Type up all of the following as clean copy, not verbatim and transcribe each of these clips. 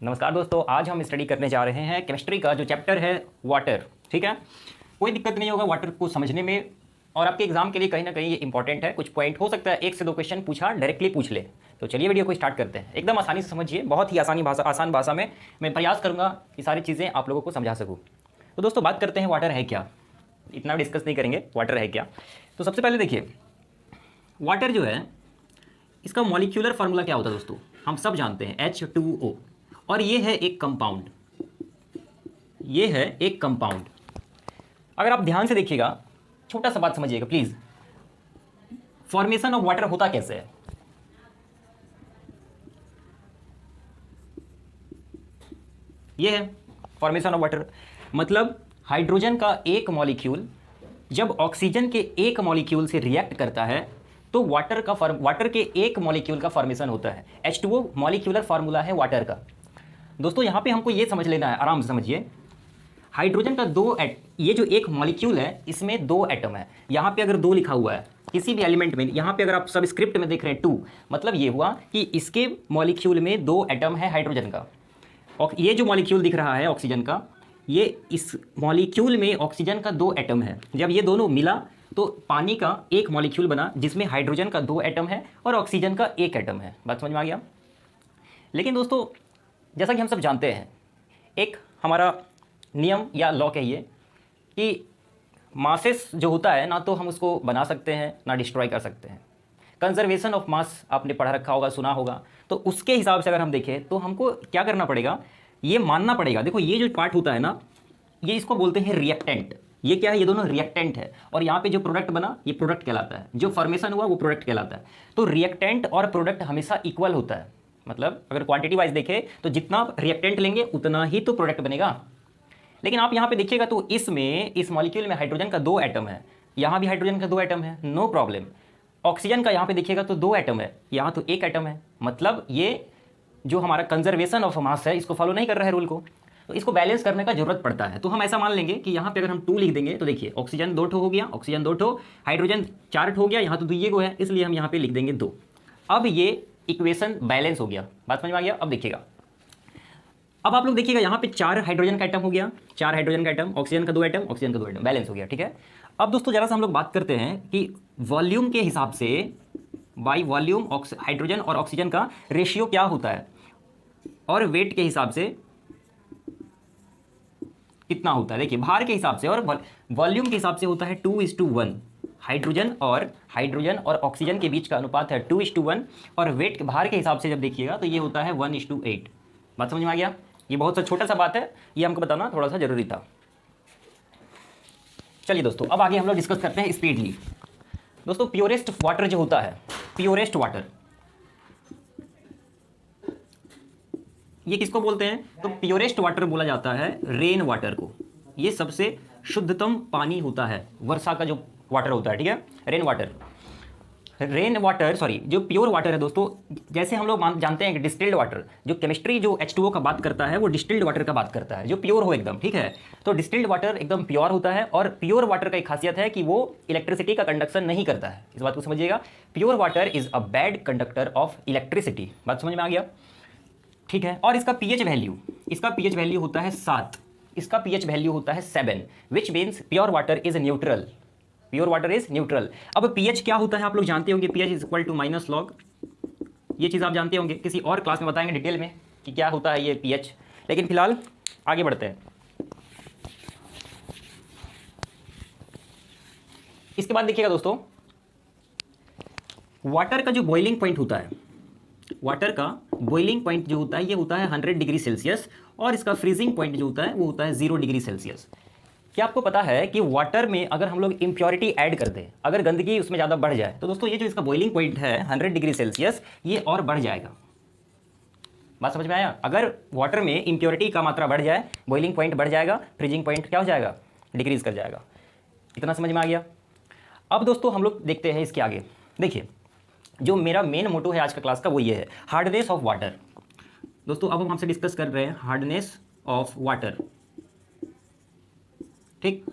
नमस्कार दोस्तों, आज हम स्टडी करने जा रहे हैं केमिस्ट्री का जो चैप्टर है वाटर। ठीक है, कोई दिक्कत नहीं होगा वाटर को समझने में, और आपके एग्जाम के लिए कहीं ना कहीं ये इंपॉर्टेंट है। कुछ पॉइंट हो सकता है 1 से 2 क्वेश्चन पूछा डायरेक्टली पूछ ले। तो चलिए वीडियो को स्टार्ट करते हैं। एकदम आसानी से समझिए, बहुत ही आसान भाषा में मैं प्रयास करूँगा कि सारी चीज़ें आप लोगों को समझा सकूँ। तो दोस्तों बात करते हैं वाटर है क्या। इतना डिस्कस नहीं करेंगे, वाटर है क्या। तो सबसे पहले देखिए, वाटर जो है इसका मॉलिक्यूलर फार्मूला क्या होता है दोस्तों, हम सब जानते हैं H2O, और ये है एक कंपाउंड। ये है एक कंपाउंड। अगर आप ध्यान से देखिएगा, छोटा सा बात समझिएगा प्लीज, फॉर्मेशन ऑफ वाटर होता कैसे है। ये है फॉर्मेशन ऑफ वाटर, मतलब हाइड्रोजन का एक मॉलिक्यूल जब ऑक्सीजन के एक मॉलिक्यूल से रिएक्ट करता है तो वाटर के एक मॉलिक्यूल का फॉर्मेशन होता है। H2O मॉलिक्यूलर फार्मूला है वाटर का। दोस्तों यहाँ पे हमको ये समझ लेना है, आराम से समझिए। हाइड्रोजन का ये जो एक मॉलिक्यूल है इसमें 2 एटम है। यहाँ पे अगर 2 लिखा हुआ है किसी भी एलिमेंट में, यहाँ पे अगर आप सबस्क्रिप्ट में देख रहे हैं 2, मतलब ये हुआ कि इसके मॉलिक्यूल में 2 एटम है हाइड्रोजन का। और ये जो मॉलिक्यूल दिख रहा है ऑक्सीजन का, ये इस मॉलिक्यूल में ऑक्सीजन का 2 एटम है। जब ये दोनों मिला तो पानी का एक मॉलिक्यूल बना जिसमें हाइड्रोजन का 2 एटम है और ऑक्सीजन का 1 एटम है। बात समझ में आ गया। लेकिन दोस्तों जैसा कि हम सब जानते हैं, एक हमारा नियम या लॉ कहिए कि मासेस जो होता है ना तो हम उसको बना सकते हैं ना डिस्ट्रॉय कर सकते हैं। कंजर्वेशन ऑफ मास आपने पढ़ा रखा होगा, सुना होगा। तो उसके हिसाब से अगर हम देखें तो हमको क्या करना पड़ेगा, ये मानना पड़ेगा। देखो ये जो पार्ट होता है ना, ये इसको बोलते हैं रिएक्टेंट। ये क्या है, ये दोनों रिएक्टेंट है, और यहाँ पे जो प्रोडक्ट बना ये प्रोडक्ट कहलाता है, जो फॉर्मेशन हुआ वो प्रोडक्ट कहलाता है। तो रिएक्टेंट और प्रोडक्ट हमेशा इक्वल होता है, मतलब अगर क्वांटिटी वाइज देखें तो जितना रिएक्टेंट लेंगे उतना ही तो प्रोडक्ट बनेगा। लेकिन आप यहाँ पे देखिएगा तो इस मॉलिक्यूल में हाइड्रोजन का 2 एटम है, यहाँ भी हाइड्रोजन का 2 एटम है, नो प्रॉब्लम। ऑक्सीजन का यहाँ पे देखिएगा तो 2 एटम है, यहाँ तो 1 एटम है, मतलब ये जो हमारा कंजर्वेशन ऑफ मास है इसको फॉलो नहीं कर रहा है रूल को। तो इसको बैलेंस करने का जरूरत पड़ता है। तो हम ऐसा मान लेंगे कि यहाँ पे अगर हम 2 लिख देंगे तो देखिए ऑक्सीजन 2 ठो हो गया, ऑक्सीजन 2 ठो, हाइड्रोजन 4 ठो हो गया, यहाँ तो 2 को है, इसलिए हम यहाँ पे लिख देंगे 2। अब ये इक्वेशन बैलेंस हो गया। बात समझ में आ गया। अब देखिएगा, अब आप लोग देखिएगा यहाँ पे 4 हाइड्रोजन का एटम हो गया, 4 हाइड्रोजन का एटम, ऑक्सीजन का 2 एटम, ऑक्सीजन का 2 एटम, बैलेंस हो गया। ठीक है, अब दोस्तों जरा सा हम लोग बात करते हैं कि वॉल्यूम के हिसाब से बाई वॉल्यूम हाइड्रोजन और ऑक्सीजन का रेशियो क्या होता है, और वेट के हिसाब से कितना होता है। देखिए भार के हिसाब से और वॉल्यूम के हिसाब से होता है 2:1। हाइड्रोजन और ऑक्सीजन के बीच का अनुपात है 2:1, और वेट भार के हिसाब से जब देखिएगा तो ये होता है 1:8। बात समझ में आ गया। ये बहुत सा छोटा सा बात है, ये हमको बताना थोड़ा सा जरूरी था। चलिए दोस्तों अब आगे हम लोग डिस्कस करते हैं स्पीडली। दोस्तों प्योरेस्ट वाटर जो होता है, प्योरेस्ट वाटर ये किसको बोलते हैं, तो प्योरेस्ट वाटर बोला जाता है रेन वाटर को। ये सबसे शुद्धतम पानी होता है, वर्षा का जो वाटर होता है। ठीक है, रेन वाटर सॉरी जो प्योर वाटर है दोस्तों, जैसे हम लोग जानते हैं कि डिस्टिल्ड वाटर, जो केमिस्ट्री जो H2O का बात करता है वो डिस्टिल्ड वाटर का बात करता है, जो प्योर हो एकदम। ठीक है, तो डिस्टिल्ड वाटर एकदम प्योर होता है, और प्योर वाटर का एक खासियत है कि वो इलेक्ट्रिसिटी का कंडक्शन नहीं करता है। इस बात को समझिएगा, pure water is a bad conductor of electricity. बात समझ में आ गया। ठीक है, और इसका पीएच वैल्यू होता है 7, इसका पीएच वैल्यू होता है 7, which means pure water is neutral. अब पीएच क्या होता है आप लोग जानते होंगे, pH is equal to minus log. ये चीज़ आप जानते होंगे, किसी और क्लास में बताएंगे डिटेल में कि क्या होता है ये पीएच। लेकिन फिलहाल आगे बढ़ते हैं। इसके बाद देखिएगा दोस्तों, वाटर का जो बॉइलिंग पॉइंट होता है, वाटर का बॉइलिंग पॉइंट जो होता है ये होता है 100 डिग्री सेल्सियस, और इसका फ्रीजिंग पॉइंट जो होता है वो होता है 0 डिग्री सेल्सियस। क्या आपको पता है कि वाटर में अगर हम लोग इम्प्योरिटी ऐड कर दें, अगर गंदगी उसमें ज़्यादा बढ़ जाए तो दोस्तों ये जो इसका बॉइलिंग पॉइंट है 100 डिग्री सेल्सियस, ये और बढ़ जाएगा। बात समझ में आया। अगर वाटर में इम्प्योरिटी का मात्रा बढ़ जाए, बॉइलिंग पॉइंट बढ़ जाएगा, फ्रीजिंग पॉइंट क्या हो जाएगा, डिक्रीज कर जाएगा। इतना समझ में आ गया। अब दोस्तों हम लोग देखते हैं इसके आगे। देखिए जो मेरा मेन मोटो है आज का क्लास का वो ये है, हार्डनेस ऑफ वाटर। दोस्तों अब हम हमसे डिस्कस कर रहे हैं हार्डनेस ऑफ वाटर। ठीक,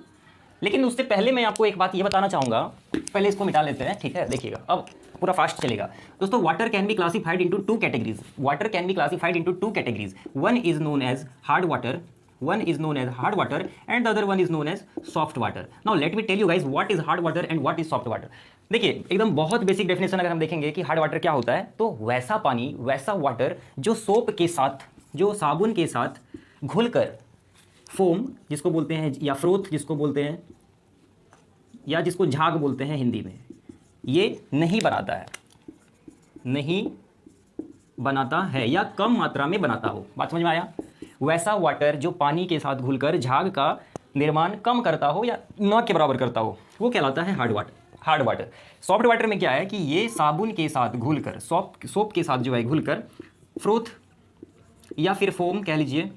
लेकिन उससे पहले मैं आपको एक बात ये बताना चाहूँगा, पहले इसको मिटा लेते हैं। ठीक है, देखिएगा अब पूरा फास्ट चलेगा। दोस्तों water can be classified into two categories, water can be classified into two categories, one is known as hard water, one is known as hard water and the other one is known as soft water. Now let me tell you guys what is hard water and what is soft water. देखिए एकदम बहुत basic definition अगर हम देखेंगे कि hard water क्या होता है, तो वैसा पानी, वैसा वाटर जो सोप के साथ, जो साबुन के साथ घुलकर फोम जिसको बोलते हैं या फ्रोथ जिसको बोलते हैं या जिसको झाग बोलते हैं हिंदी में, ये नहीं बनाता है, नहीं बनाता है या कम मात्रा में बनाता हो। बात समझ में आया? वैसा वाटर जो पानी के साथ घुलकर झाग का निर्माण कम करता हो या न के बराबर करता हो, वो कहलाता है hard water. Hard water. Soft water में क्या है कि ये साबुन के साथ घुलकर, सोप के साथ जो है घुलकर फ्रोथ या फिर फोम कह लीजिए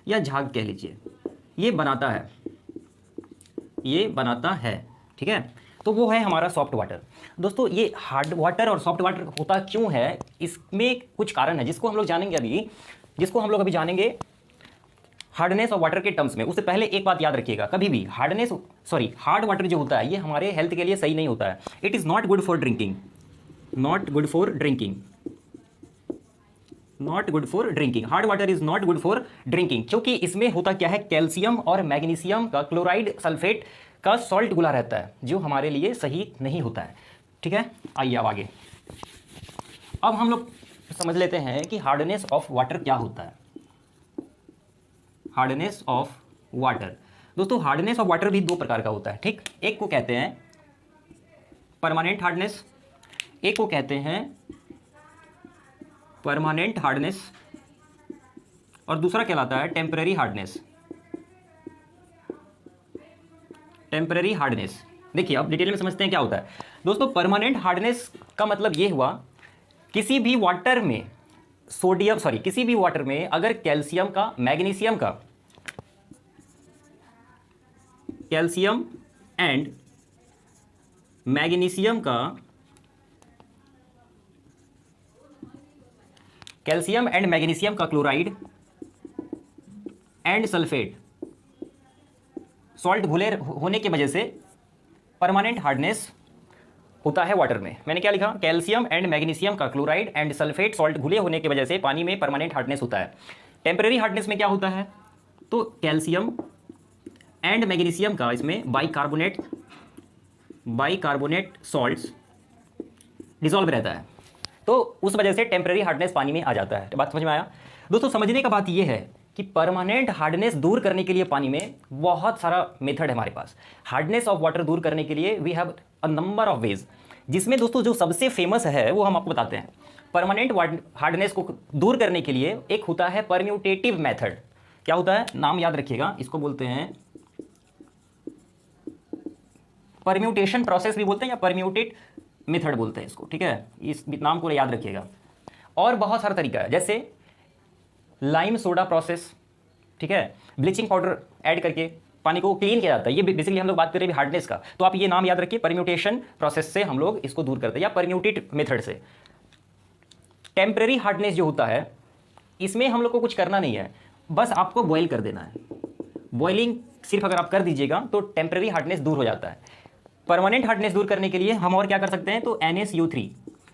या झाग कह लीजिए, ये बनाता है, ये बनाता है। ठीक है, तो वो है हमारा सॉफ्ट वाटर। दोस्तों ये हार्ड वाटर और सॉफ्ट वाटर होता क्यों है, इसमें कुछ कारण है जिसको हम लोग जानेंगे अभी, अभी जानेंगे हार्डनेस ऑफ वाटर के टर्म्स में। उससे पहले एक बात याद रखिएगा, कभी भी हार्ड वाटर जो होता है ये हमारे हेल्थ के लिए सही नहीं होता है। It is not good for drinking, not good for drinking, not good for drinking. Hard water is not good for drinking, क्योंकि इसमें होता क्या है, कैल्शियम और मैग्नीशियम का क्लोराइड सल्फेट का सॉल्ट घुला रहता है, जो हमारे लिए सही नहीं होता है। ठीक है, आइए अब आगे। अब हम लोग समझ लेते हैं कि हार्डनेस ऑफ वाटर क्या होता है। हार्डनेस ऑफ वाटर, दोस्तों हार्डनेस ऑफ वाटर भी दो प्रकार का होता है। ठीक, एक को कहते हैं परमानेंट हार्डनेस, एक को कहते हैं परमानेंट हार्डनेस, और दूसरा कहलाता है टेम्पररी हार्डनेस। टेम्पररी हार्डनेस, देखिए अब डिटेल में समझते हैं क्या होता है। दोस्तों परमानेंट हार्डनेस का मतलब ये हुआ, किसी भी वाटर में किसी भी वाटर में अगर कैल्शियम एंड मैग्नीशियम का क्लोराइड एंड सल्फेट सॉल्ट घुले होने की वजह से परमानेंट हार्डनेस होता है वाटर में। मैंने क्या लिखा, कैल्शियम एंड मैग्नीशियम का क्लोराइड एंड सल्फेट सॉल्ट घुले होने की वजह से पानी में परमानेंट हार्डनेस होता है। टेम्पररी हार्डनेस में क्या होता है, तो कैल्शियम एंड मैग्नीशियम का इसमें बाइकार्बोनेट सॉल्ट्स डिसॉल्व रहता है, तो उस वजह से टेम्पररी हार्डनेस पानी में आ जाता है। बात समझ में आया? दोस्तों समझने का बात यह है कि परमानेंट हार्डनेस दूर करने के लिए पानी में बहुत सारा मेथड है हमारे पास। हार्डनेस ऑफ वाटर दूर करने के लिए we have a number of ways, जिसमें दोस्तों जो सबसे फेमस है वो हम आपको बताते हैं। परमानेंट हार्डनेस को दूर करने के लिए एक होता है परम्यूटेटिव मेथड। क्या होता है, नाम याद रखिएगा, इसको बोलते हैं परम्यूटेशन प्रोसेस भी बोलते हैं या परम्यूटेट मेथड बोलते हैं इसको। ठीक है, इस नाम को याद रखिएगा। और बहुत सारा तरीका है, जैसे लाइम सोडा प्रोसेस, ठीक है, ब्लीचिंग पाउडर ऐड करके पानी को क्लीन किया जाता है। ये बेसिकली हम लोग बात कर रहे हैं हार्डनेस का, तो आप ये नाम याद रखिए, परम्यूटेशन प्रोसेस से हम लोग इसको दूर करते हैं या परम्यूटेट मेथड से। टेम्पररी हार्डनेस जो होता है, इसमें हम लोग को कुछ करना नहीं है, बस आपको बॉयल कर देना है। बॉइलिंग सिर्फ अगर आप कर दीजिएगा तो टेम्पररी हार्डनेस दूर हो जाता है। परमानेंट हार्डनेस दूर करने के लिए हम और क्या कर सकते हैं, तो NaCO3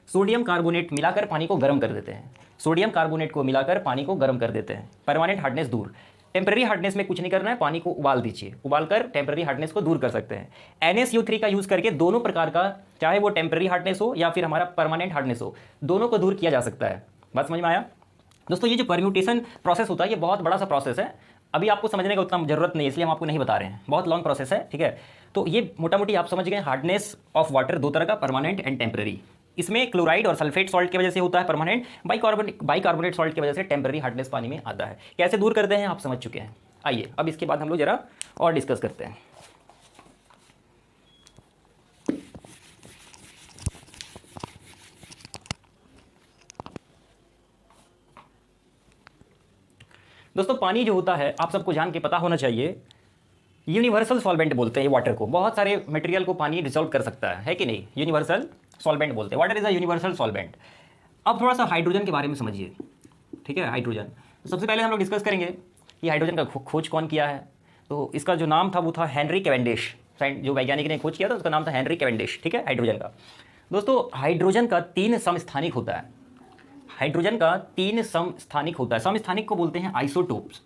सोडियम कार्बोनेट मिलाकर पानी को गर्म कर देते हैं। सोडियम कार्बोनेट को मिलाकर पानी को गर्म कर देते हैं, परमानेंट हार्डनेस दूर। टेम्पररी हार्डनेस में कुछ नहीं करना है, पानी को उबाल दीजिए, उबालकर टेम्पररी हार्डनेस को दूर कर सकते हैं। NaCO3 का यूज़ करके दोनों प्रकार का, चाहे वो टेम्पररी हार्डनेस हो या फिर हमारा परमानेंट हार्डनेस हो, दोनों को दूर किया जा सकता है। बात समझ में आया? दोस्तों ये जो परम्यूटेशन प्रोसेस होता है, ये बहुत बड़ा सा प्रोसेस है, अभी आपको समझने का उतना जरूरत नहीं है, इसलिए हम आपको नहीं बता रहे हैं, बहुत लॉन्ग प्रोसेस है। ठीक है, तो ये मोटा मोटी आप समझ गए, हार्डनेस ऑफ वाटर दो तरह का, परमानेंट एंड टेम्पररी। इसमें क्लोराइड और सल्फेट सॉल्ट की वजह से होता है परमानेंट, बाइकार्बोनेट सॉल्ट की वजह से टेम्पररी हार्डनेस पानी में आता है। कैसे दूर करते हैं आप समझ चुके हैं। आइए अब इसके बाद हम लोग जरा और डिस्कस करते हैं। दोस्तों पानी जो होता है, आप सबको जान के पता होना चाहिए, यूनिवर्सल सॉल्वेंट बोलते हैं वाटर को। बहुत सारे मटेरियल को पानी डिसॉल्व कर सकता है कि नहीं, यूनिवर्सल सॉल्वेंट बोलते हैं। Water is a universal solvent. अब थोड़ा सा हाइड्रोजन के बारे में समझिए। ठीक है, हाइड्रोजन, तो सबसे पहले हम लोग डिस्कस करेंगे कि हाइड्रोजन का खोज कौन किया है। तो इसका जो नाम था वो था हेनरी कैवेंडिश, जो वैज्ञानिक ने खोज किया था उसका नाम था हेनरी कैवेंडिश। ठीक है, हाइड्रोजन का। दोस्तों हाइड्रोजन का 3 समस्थानिक होता है। हाइड्रोजन का 3 समस्थानिक होता है। समस्थानिक को बोलते हैं आइसोटोप्स।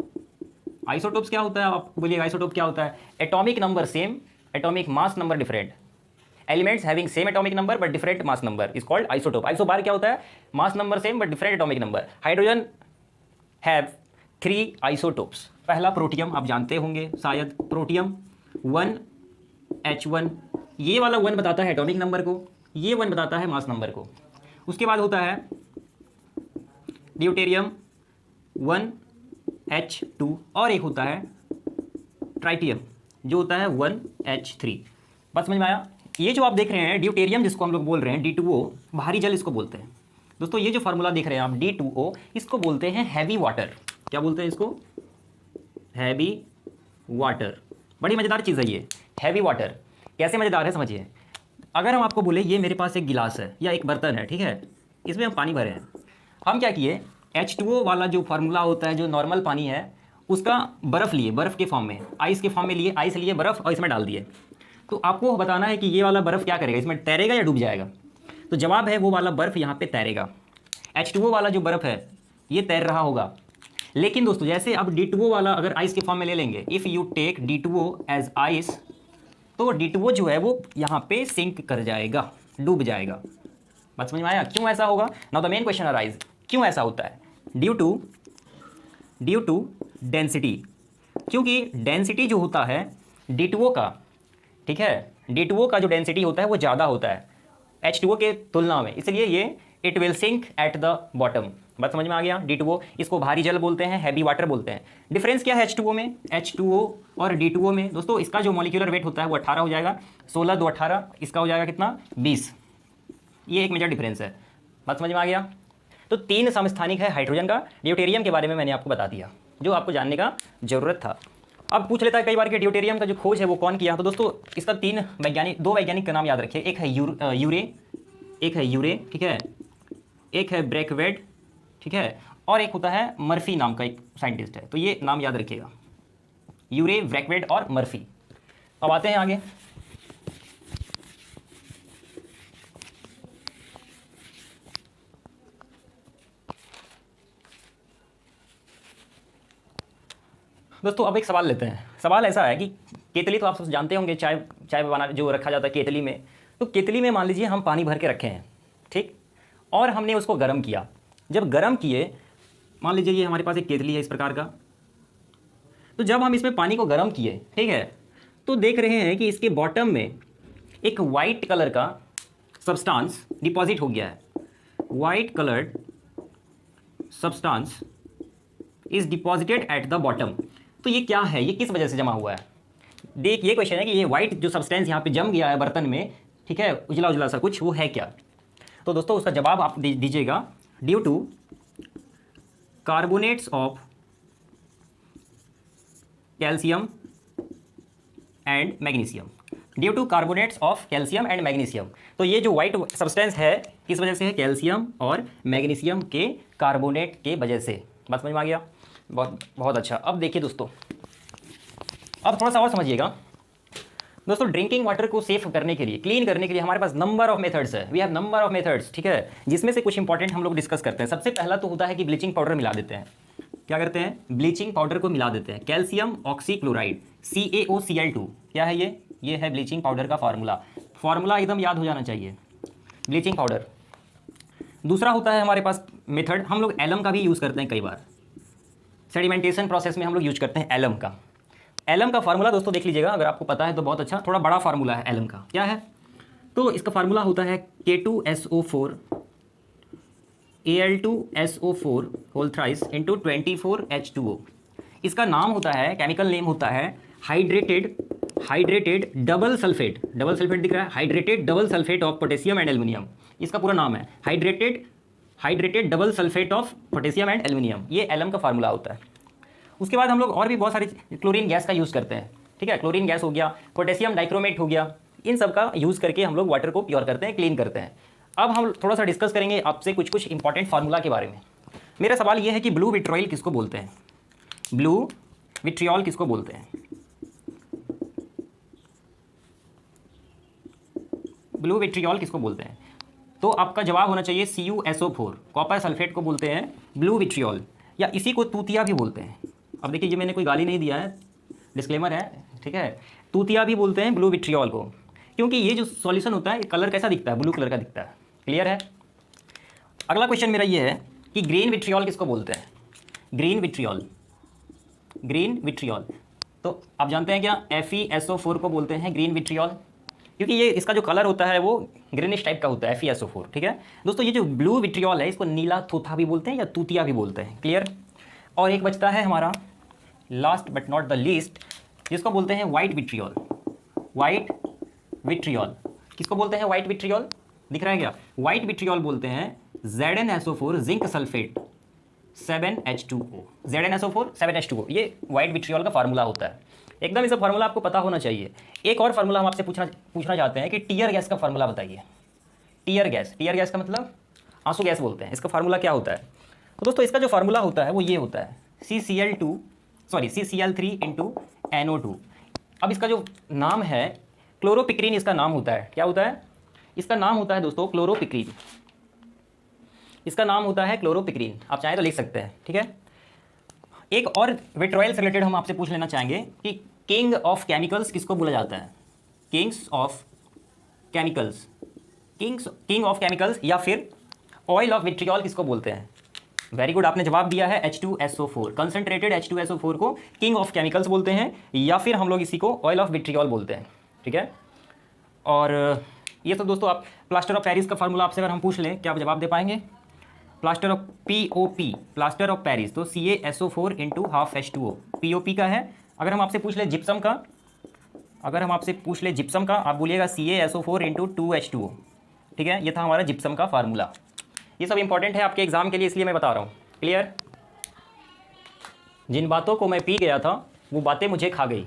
आइसोटोप्स क्या होता है, आप बोलिए आइसोटोप क्या होता है? Atomic number same, atomic mass number different, elements having same atomic number but different mass number is called isotope. Isobar क्या होता है? Mass number same but different atomic number. Hydrogen have 3 isotopes. पहला protium, आप जानते होंगे शायद, protium 1H1, ये वाला 1 बताता है एटॉमिक नंबर को, ये 1 बताता है मास नंबर को। उसके बाद होता है ड्यूटेरियम 1H2, और एक होता है ट्राइटियम जो होता है 1H3। बात समझ में आया? ये जो आप देख रहे हैं ड्यूटेरियम, जिसको हम लोग बोल रहे हैं D2O, भारी जल इसको बोलते हैं। दोस्तों ये जो फार्मूला देख रहे हैं आप D2O, इसको बोलते हैं हैवी वाटर। क्या बोलते हैं इसको? Heavy water. बड़ी मज़ेदार चीज़ है ये हैवी वाटर। कैसे मज़ेदार है समझिए। अगर हम आपको बोले ये मेरे पास एक गिलास है या एक बर्तन है, ठीक है, इसमें हम पानी भरे हैं, हम क्या किए, H2O वाला जो फार्मूला होता है, जो नॉर्मल पानी है, उसका बर्फ़ लिए, बर्फ़ के फॉर्म में, आइस के फॉर्म में लिए, आइस लिए बर्फ़ और इसमें डाल दिए। तो आपको बताना है कि ये वाला बर्फ़ क्या करेगा, इसमें तैरेगा या डूब जाएगा? तो जवाब है वो वाला बर्फ़ यहाँ पे तैरेगा। H2O वाला जो बर्फ़ है ये तैर रहा होगा। लेकिन दोस्तों जैसे अब D2O वाला अगर आइस के फॉर्म में ले लेंगे, if you take D2O as ice, तो D2O जो है वो यहाँ पे सिंक कर जाएगा, डूब जाएगा। बात समझ में आया? क्यों ऐसा होगा? Now the main question arise, क्यों ऐसा होता है? Due to density. क्योंकि डेंसिटी जो होता है D2O का, ठीक है, D2O का जो डेंसिटी होता है वो ज़्यादा होता है H2O के तुलना में, इसलिए ये it will sink at the bottom. बात समझ में आ गया? D2O, इसको भारी जल बोलते हैं, हैवी वाटर बोलते हैं। डिफरेंस क्या है H2O में, H2O और D2O में? दोस्तों इसका जो मॉलिक्यूलर वेट होता है वो 18 हो जाएगा, 16 2 18, इसका हो जाएगा कितना, 20। ये एक मेजर डिफरेंस है। बात समझ में आ गया? तो 3 समस्थानिक है हाइड्रोजन का। ड्यूटेरियम के बारे में मैंने आपको बता दिया, जो आपको जानने का जरूरत था। अब पूछ लेता है कई बार कि ड्यूटेरियम का जो खोज है वो कौन किया? तो दोस्तों इसका 2 वैज्ञानिक का नाम याद रखिए। एक है यूरे, ठीक है, एक है ब्रैकवेट, ठीक है, और एक होता है मर्फी नाम का एक साइंटिस्ट है। तो ये नाम याद रखिएगा, यूरे, ब्रैकवेट और मर्फी। अब आते हैं आगे। दोस्तों अब एक सवाल लेते हैं। सवाल ऐसा है कि केतली तो आप सब जानते होंगे, चाय बना जो रखा जाता है केतली में। तो केतली में मान लीजिए हम पानी भर के रखे हैं, ठीक, और हमने उसको गर्म किया। जब गर्म किए, मान लीजिए ये हमारे पास एक केतली है इस प्रकार का, तो जब हम इसमें पानी को गर्म किए, ठीक है, तो देख रहे हैं कि इसके बॉटम में एक वाइट कलर का सब्सटेंस डिपॉजिट हो गया है। White coloured substance is deposited at the bottom. तो ये क्या है, ये किस वजह से जमा हुआ है? देख, ये क्वेश्चन है कि ये वाइट जो सब्सटेंस यहाँ पे जम गया है बर्तन में, ठीक है, उजला उजला सा कुछ, वो है क्या? तो दोस्तों उसका जवाब आप दीजिएगा, due to carbonates of calcium and magnesium. Due to carbonates of calcium and magnesium. तो ये जो वाइट सब्सटेंस है किस वजह से है? कैल्शियम और मैग्नीशियम के कार्बोनेट के वजह से। बात समझ में आ गया? बहुत बहुत अच्छा। अब देखिए दोस्तों, अब थोड़ा सा और समझिएगा। दोस्तों ड्रिंकिंग वाटर को सेफ करने के लिए, क्लीन करने के लिए हमारे पास नंबर ऑफ मेथड्स है। We have number of methods, ठीक है, जिसमें से कुछ इंपॉर्टेंट हम लोग डिस्कस करते हैं। सबसे पहला तो होता है कि ब्लीचिंग पाउडर मिला देते हैं। क्या करते हैं? ब्लीचिंग पाउडर को मिला देते हैं। कैल्शियम ऑक्सीक्लोराइड, CaOCl2, क्या है ये है ब्लीचिंग पाउडर का फार्मूला एकदम याद हो जाना चाहिए, ब्लीचिंग पाउडर। दूसरा होता है हमारे पास मेथड, हम लोग एलम का भी यूज़ करते हैं कई बार, सेडिमेंटेशन प्रोसेस में हम लोग यूज करते हैं एलम का। एलम का फार्मूला दोस्तों देख लीजिएगा, अगर आपको पता है तो बहुत अच्छा। थोड़ा बड़ा फार्मूला है एलम का। क्या है? तो इसका फार्मूला होता है K2SO4 Al2SO4 whole thrice into 24H2O। इसका नाम होता है, केमिकल नेम होता है हाइड्रेटेड डबल सल्फेट दिख रहा है, hydrated double sulphate of potassium and aluminium. इसका पूरा नाम है hydrated double sulphate of potassium and aluminium. ये एलम का फार्मूला होता है। उसके बाद हम लोग और भी बहुत सारी क्लोरीन गैस का यूज़ करते हैं, ठीक है, क्लोरीन गैस हो गया, पोटेशियम डाइक्रोमेट हो गया, इन सब का यूज़ करके हम लोग वाटर को प्योर करते हैं, क्लीन करते हैं। अब हम थोड़ा सा डिस्कस करेंगे आपसे कुछ इंपॉर्टेंट फार्मूला के बारे में। मेरा सवाल ये है कि ब्लू विट्रियल किसको बोलते हैं? ब्लू विट्रियल किसको बोलते हैं? ब्लू विट्रियल किसको बोलते हैं? तो आपका जवाब होना चाहिए CuSO4। कॉपर सल्फेट को बोलते हैं ब्लू विट्रियोल, या इसी को तूतिया भी बोलते हैं। अब देखिए, ये मैंने कोई गाली नहीं दिया है, डिस्क्लेमर है, ठीक है। तूतिया भी बोलते हैं ब्लू विट्रियोल को, क्योंकि ये जो सॉल्यूशन होता है कलर कैसा दिखता है, ब्लू कलर का दिखता है। क्लियर है। अगला क्वेश्चन मेरा ये है कि ग्रीन विट्रियोल किसको बोलते हैं? ग्रीन विट्रियोल, ग्रीन विट्रियोल, तो आप जानते हैं क्या, FeSO4 को बोलते हैं ग्रीन विट्रियोल, क्योंकि ये इसका जो कलर होता है वो ग्रीनिश टाइप का होता है, FeSO4, ठीक है दोस्तों। ये जो ब्लू विट्रियोल है इसको नीला थोथा भी बोलते हैं या तूतिया भी बोलते हैं। क्लियर। और एक बचता है हमारा last but not the least, जिसको बोलते हैं वाइट विट्रियोल। वाइट विट्रियोल किसको बोलते हैं? वाइट विट्रियोल दिख रहा है क्या? वाइट विट्रियोल बोलते हैं ZnSO4 zinc sulphate 7H2O। ZnSO4 7H2O, ये वाइट विट्रियोल का फार्मूला होता है। एकदम इसका फार्मूला आपको पता होना चाहिए। एक और फार्मूला हम आपसे पूछना चाहते हैं कि टीयर गैस का फार्मूला बताइए। टीयर गैस का मतलब आंसू गैस बोलते हैं। इसका फार्मूला क्या होता है? तो दोस्तों इसका जो फार्मूला होता है वो ये होता है CCl3 इंटू NO2। अब इसका जो नाम है क्लोरोपिक्रीन, इसका नाम होता है, क्या होता है? इसका नाम होता है दोस्तों क्लोरोपिक्रीन। इसका नाम होता है क्लोरोपिक्रीन, आप चाहें तो लिख सकते हैं, ठीक है। एक और विट्रियोल से रिलेटेड हम आपसे पूछ लेना चाहेंगे कि किंग ऑफ केमिकल्स किसको बोला जाता है? Kings of chemicals, king of chemicals या फिर ऑयल ऑफ विट्रियोल किसको बोलते हैं? वेरी गुड, आपने जवाब दिया है H2SO4। कंसंट्रेटेड H2SO4 को किंग ऑफ केमिकल्स बोलते हैं, या फिर हम लोग इसी को ऑयल ऑफ विट्रियोल बोलते हैं, ठीक है। और ये सब दोस्तों, आप प्लास्टर ऑफ पेरिस का फार्मूला आपसे अगर हम पूछ लें, क्या आप जवाब दे पाएंगे? Plaster of POP, plaster of Paris, तो CaSO4 into half H2O POP का है। अगर हम आपसे पूछ ले जिप्सम का, आप बोलिएगा CaSO4 इंटू 2H2O, ठीक है। ये था हमारा जिप्सम का फार्मूला। ये सब इंपॉर्टेंट है आपके एग्जाम के लिए, इसलिए मैं बता रहा हूँ। क्लियर। जिन बातों को मैं पी गया था वो बातें मुझे खा गई।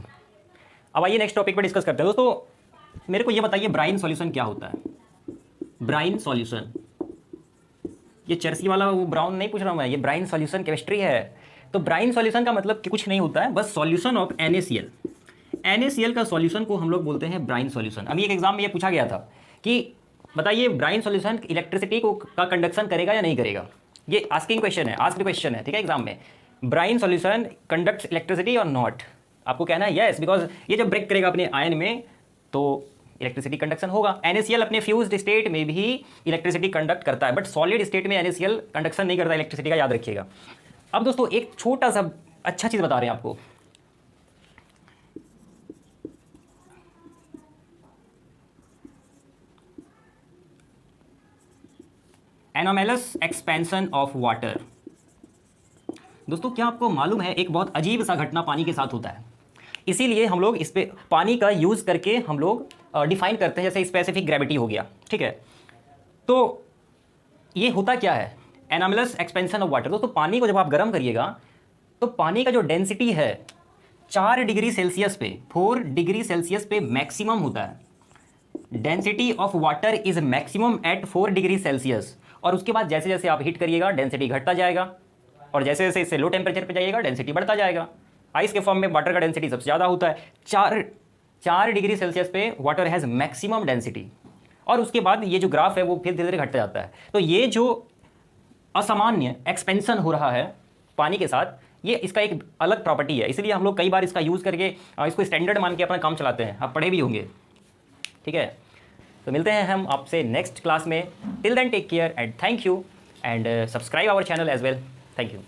अब आइए नेक्स्ट टॉपिक पर डिस्कस करते हैं। दोस्तों मेरे को ये बताइए, ब्राइन सॉल्यूशन क्या होता है? ब्राइन सॉल्यूशन, ये चर्सी वाला वो ब्राउन नहीं पूछ रहा हूँ मैं, ये ब्राइन सॉल्यूशन केमिस्ट्री है। तो ब्राइन सॉल्यूशन का मतलब कि कुछ नहीं होता है, बस सॉल्यूशन ऑफ NaCl का सॉल्यूशन को हम लोग बोलते हैं ब्राइन सॉल्यूशन। अभी एक एग्जाम में ये पूछा गया था कि बताइए ब्राइन सॉल्यूशन इलेक्ट्रिसिटी का कंडक्शन करेगा या नहीं करेगा। ये आस्क्ड क्वेश्चन है, ठीक है एग्जाम में। ब्राइन सॉल्यूशन कंडक्ट्स इलेक्ट्रिसिटी और नॉट, आपको कहना है यस, बिकॉज ये जब ब्रेक करेगा अपने आयन में तो इलेक्ट्रिसिटी कंडक्शन होगा। NaCl अपने फ्यूज्ड स्टेट में भी इलेक्ट्रिसिटी कंडक्ट करता है, बट सॉलिड स्टेट में NaCl कंडक्शन नहीं करता इलेक्ट्रिसिटी का, याद रखिएगा। अब दोस्तों एक छोटा सा अच्छा चीज़ बता रहे हैं आपको। Anomalous expansion of water. दोस्तों क्या आपको मालूम है, एक बहुत अजीब सा घटना पानी के साथ होता है, इसीलिए हम लोग इस पे पानी का यूज़ करके हम लोग डिफाइन करते हैं, जैसे स्पेसिफिक ग्रेविटी हो गया, ठीक है। तो ये होता क्या है, एनोमेलस एक्सपेंशन ऑफ वाटर। दोस्तों पानी को जब आप गर्म करिएगा तो पानी का जो डेंसिटी है 4 डिग्री सेल्सियस पे, 4 डिग्री सेल्सियस पे मैक्सिमम होता है। Density of water is maximum at 4 degree Celsius. और उसके बाद जैसे जैसे आप हीट करिएगा डेंसिटी घटता जाएगा, और जैसे जैसे इससे लो टेम्परेचर पे जाइएगा डेंसिटी बढ़ता जाएगा। आइस के फॉर्म में वाटर का डेंसिटी सबसे ज़्यादा होता है, 4 डिग्री सेल्सियस पे वाटर हैज़ मैक्सिमम डेंसिटी, और उसके बाद ये जो ग्राफ है वो फिर धीरे धीरे घटता जाता है। तो ये जो असामान्य एक्सपेंशन हो रहा है पानी के साथ, ये इसका एक अलग प्रॉपर्टी है, इसलिए हम लोग कई बार इसका यूज़ करके इसको स्टैंडर्ड मान के अपना काम चलाते हैं। आप पढ़े भी होंगे, ठीक है। तो मिलते हैं हम आपसे नेक्स्ट क्लास में। Till then take care and thank you, and subscribe our channel as well. Thank you.